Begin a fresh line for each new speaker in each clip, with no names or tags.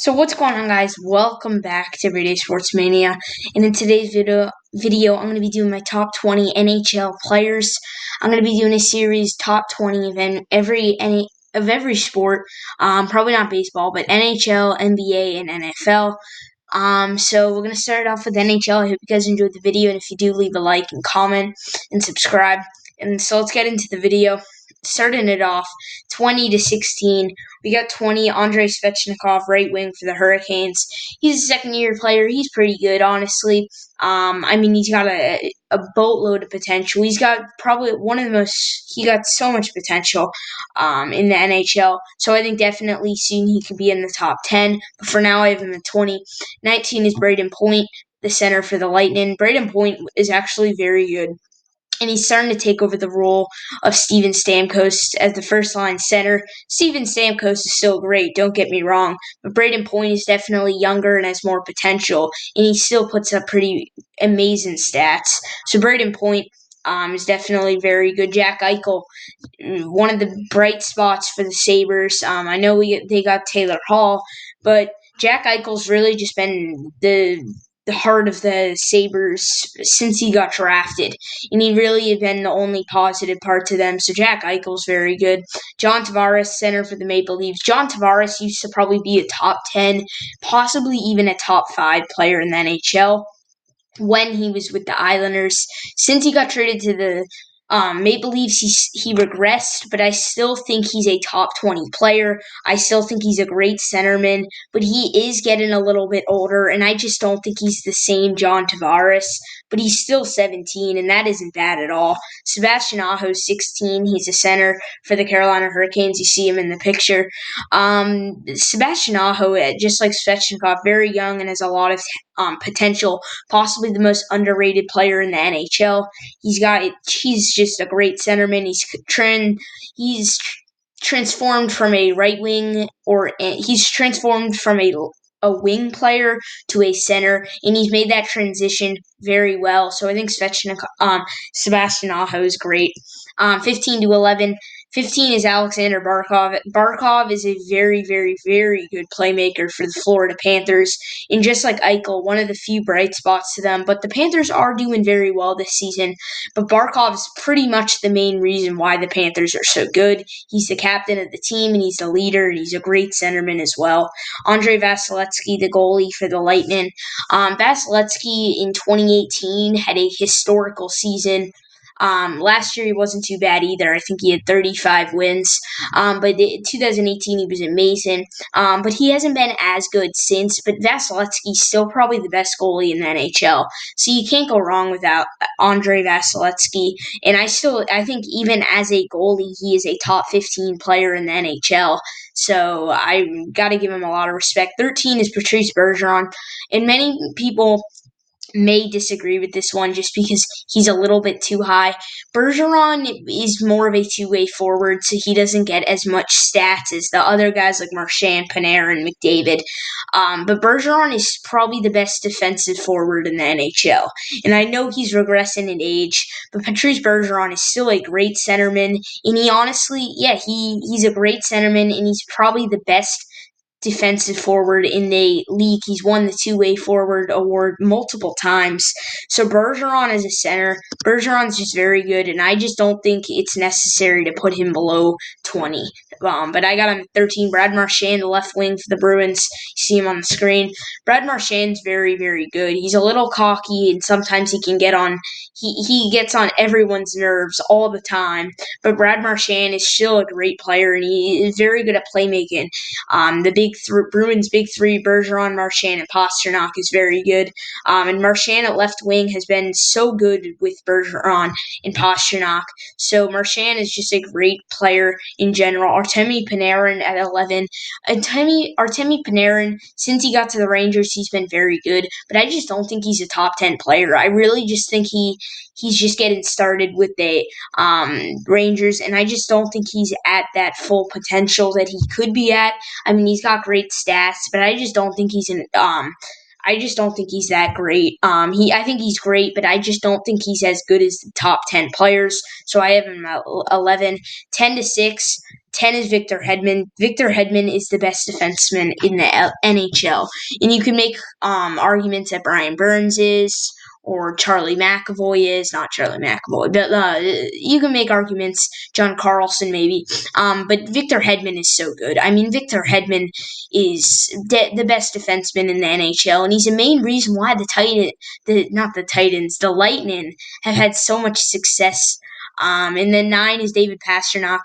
So what's going on, guys? Welcome back to Everyday Sports Mania. And in today's video, I'm going to be doing my top 20 NHL players. I'm going to be doing a series top 20 of every sport. Probably not baseball, but NHL, NBA, and NFL. So we're going to start off with NHL. I hope you guys enjoyed the video, and if you do, leave a like and comment and subscribe. And so let's get into the video. Starting it off, 20 to 16. We got 20, Andrei Svechnikov, right wing for the Hurricanes. He's a second-year player. He's pretty good, honestly. He's got a boatload of potential. He's got probably he got so much potential in the NHL. So I think definitely soon he could be in the top 10. But for now, I have him at 20. 19 is Braden Point, the center for the Lightning. Braden Point is actually very good. And he's starting to take over the role of Steven Stamkos as the first-line center. Steven Stamkos is still great, don't get me wrong, but Braden Point is definitely younger and has more potential, and he still puts up pretty amazing stats. So Braden Point is definitely very good. Jack Eichel, one of the bright spots for the Sabres. I know they got Taylor Hall, but Jack Eichel's really just been the heart of the Sabres since he got drafted, and he really has been the only positive part to them. So Jack Eichel's very good. John Tavares, center for the Maple Leafs. John Tavares used to probably be a top 10, possibly even a top 5 player in the NHL when he was with the Islanders. Since he got traded to the Maple Leafs, he regressed, but I still think he's a top 20 player. I still think he's a great centerman, but he is getting a little bit older, and I just don't think he's the same John Tavares, but he's still 17, and that isn't bad at all. Sebastian Aho's 16. He's a center for the Carolina Hurricanes. You see him in the picture. Sebastian Aho, just like Svechnikov, very young and has a lot of potential, possibly the most underrated player in the NHL. He's just a great centerman. He's transformed from a right wing, he's transformed from a wing player to a center, and he's made that transition very well. So I think Sebastian Aho is great. 15 to 11. 15 is Alexander Barkov. Barkov is a very, very, very good playmaker for the Florida Panthers. And just like Eichel, one of the few bright spots to them. But the Panthers are doing very well this season. But Barkov is pretty much the main reason why the Panthers are so good. He's the captain of the team, and he's the leader, and he's a great centerman as well. Andrei Vasilevskiy, the goalie for the Lightning. Vasilevskiy in 2018 had a historical season. Last year he wasn't too bad either. I think he had 35 wins. But in 2018 he was amazing. But he hasn't been as good since. But Vasilevskiy's still probably the best goalie in the NHL. So you can't go wrong without Andrei Vasilevskiy. And I think even as a goalie, he is a top 15 player in the NHL. So I got to give him a lot of respect. 13 is Patrice Bergeron. And many people may disagree with this one just because he's a little bit too high. Bergeron is more of a two-way forward, so he doesn't get as much stats as the other guys like Marchand, Panarin, McDavid. But Bergeron is probably the best defensive forward in the NHL. And I know he's regressing in age, but Patrice Bergeron is still a great centerman. And he honestly, he's a great centerman, and he's probably the best defensive forward in the league. He's won the two-way forward award multiple times. So Bergeron as a center, Bergeron's just very good, and I just don't think it's necessary to put him below 20. But I got him at 13. Brad Marchand, the left wing for the Bruins. You see him on the screen. Brad Marchand's very, very good. He's a little cocky, and sometimes he can get on. He gets on everyone's nerves all the time. But Brad Marchand is still a great player, and he is very good at playmaking. Bruins' big three, Bergeron, Marchand, and Pastrnak, is very good. And Marchand at left wing has been so good with Bergeron and Pastrnak. So Marchand is just a great player in general. Artemi Panarin at 11. Artemi Panarin, since he got to the Rangers, he's been very good. But I just don't think he's a top 10 player. I really just think he's just getting started with the Rangers, and I just don't think he's at that full potential that he could be at. I mean, he's got great stats, but I just don't think he's that great. I think he's great, but I just don't think he's as good as the top 10 players. So I have him at 11. 10 to 6. 10 is Victor Hedman. Victor Hedman is the best defenseman in the NHL. And you can make arguments that Brian Burns is, or Charlie McAvoy is. Not Charlie McAvoy, but you can make arguments, John Carlson maybe. But Victor Hedman is so good. I mean, Victor Hedman is the best defenseman in the NHL, and he's the main reason why the Lightning have had so much success. And then 9 is David Pastrnak.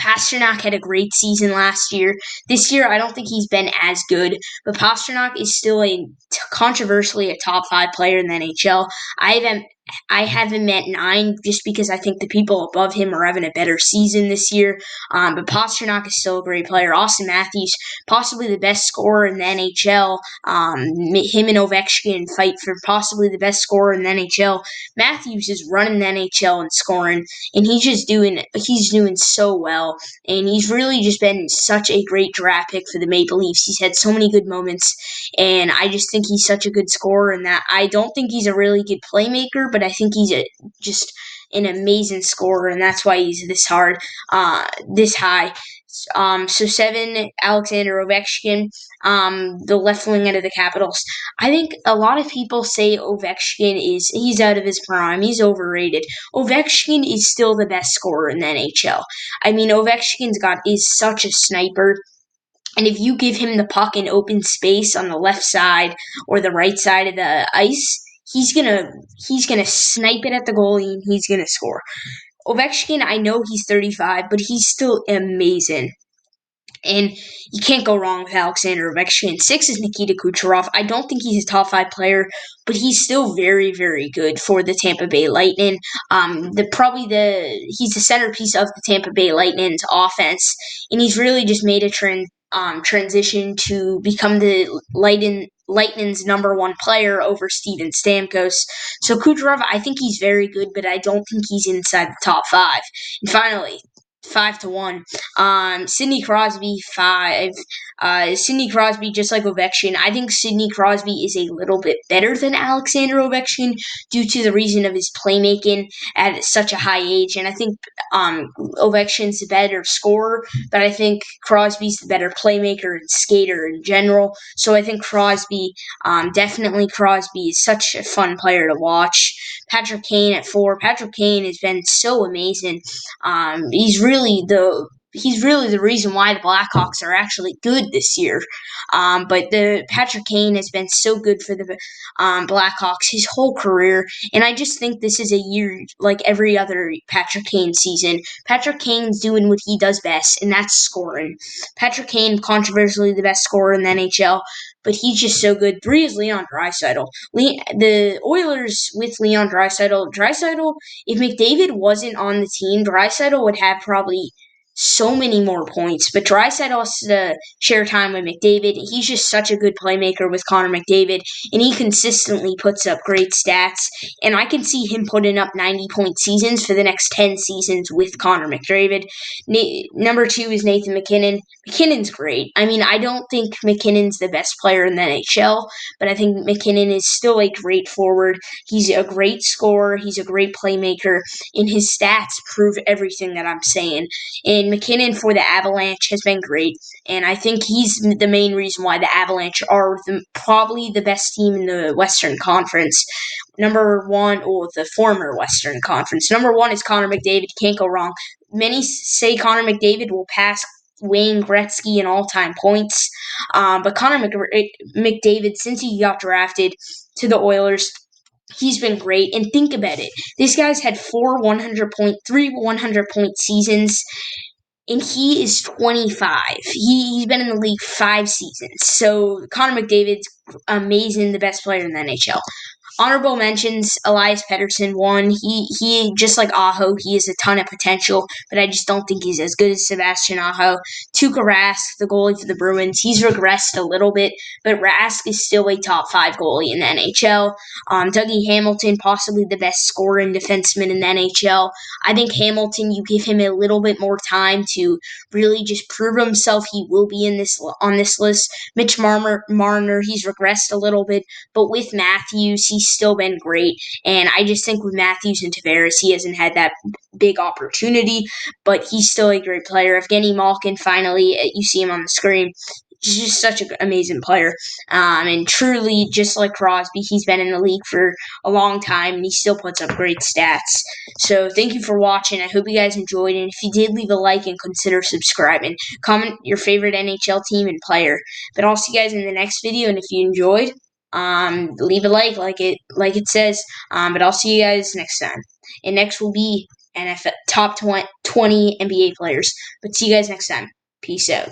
Pastrnak had a great season last year. This year, I don't think he's been as good, but Pastrnak is still controversially a top 5 player in the NHL. I have him at 9 just because I think the people above him are having a better season this year. But Pastrnak is still a great player. Austin Matthews, possibly the best scorer in the NHL. Him and Ovechkin fight for possibly the best scorer in the NHL. Matthews is running the NHL and scoring, and he's doing so well. And he's really just been such a great draft pick for the Maple Leafs. He's had so many good moments, and I just think he's such a good scorer. And that I don't think he's a really good playmaker, but I think he's just an amazing scorer, and that's why he's this high. So 7, Alexander Ovechkin, the left wing out of the Capitals. I think a lot of people say he's out of his prime. He's overrated. Ovechkin is still the best scorer in the NHL. I mean, is such a sniper. And if you give him the puck in open space on the left side or the right side of the ice, he's gonna snipe it at the goalie and he's gonna score. Ovechkin, I know he's 35, but he's still amazing. And you can't go wrong with Alexander Ovechkin. 6 is Nikita Kucherov. I don't think he's a top 5 player, but he's still very, very good for the Tampa Bay Lightning. He's the centerpiece of the Tampa Bay Lightning's offense, and he's really just made a transition to become the Lightning's number 1 player over Steven Stamkos. So Kucherov, I think he's very good, but I don't think he's inside the top 5. And finally, 5-1. Sidney Crosby, 5. Sidney Crosby, just like Ovechkin, I think Sidney Crosby is a little bit better than Alexander Ovechkin due to the reason of his playmaking at such a high age. And I think Ovechkin's the better scorer, but I think Crosby's the better playmaker and skater in general. So I think definitely Crosby is such a fun player to watch. Patrick Kane at 4. Patrick Kane has been so amazing. He's really the reason why the Blackhawks are actually good this year. But the Patrick Kane has been so good for the Blackhawks his whole career, and I just think this is a year like every other Patrick Kane season. Patrick Kane's doing what he does best, and that's scoring. Patrick Kane, controversially the best scorer in the NHL, but he's just so good. 3 is Leon Draisaitl. The Oilers with Leon Draisaitl, if McDavid wasn't on the team, Draisaitl would have probably so many more points. But Draisaitl has to share time with McDavid. He's just such a good playmaker with Connor McDavid, and he consistently puts up great stats. And I can see him putting up 90-point seasons for the next 10 seasons with Connor McDavid. Number 2 is Nathan MacKinnon. McKinnon's great. I mean, I don't think McKinnon's the best player in the NHL, but I think McKinnon is still a great forward. He's a great scorer. He's a great playmaker, and his stats prove everything that I'm saying. And McKinnon for the Avalanche has been great, and I think he's the main reason why the Avalanche are probably the best team in the Western Conference. Number 1, or the former Western Conference. Number 1 is Connor McDavid. Can't go wrong. Many say Connor McDavid will pass Wayne Gretzky in all-time points, but Connor McDavid, since he got drafted to the Oilers, he's been great. And think about it. This guy's had 3 100-point seasons, and he is 25. He's been in the league 5 seasons. So Connor McDavid's amazing, the best player in the NHL. Honorable mentions, Elias Pettersson, 1. He just like Aho, he has a ton of potential, but I just don't think he's as good as Sebastian Aho. 2 Tuukka Rask, the goalie for the Bruins, he's regressed a little bit, but Rask is still a top 5 goalie in the NHL. Dougie Hamilton, possibly the best scoring defenseman in the NHL. I think Hamilton, you give him a little bit more time to really just prove himself, he will be on this list. Mitch Marner, he's regressed a little bit, but with Matthews, he's still been great. And I just think with Matthews and Tavares, he hasn't had that big opportunity, but he's still a great player. Evgeny Malkin, finally, you see him on the screen. He's just such an amazing player. And truly, just like Crosby, he's been in the league for a long time, and he still puts up great stats. So thank you for watching. I hope you guys enjoyed, and if you did, leave a like and consider subscribing. Comment your favorite NHL team and player. But I'll see you guys in the next video, and if you enjoyed, leave a like it says. But I'll see you guys next time. And next will be NFL top 20 NBA players. But see you guys next time. Peace out.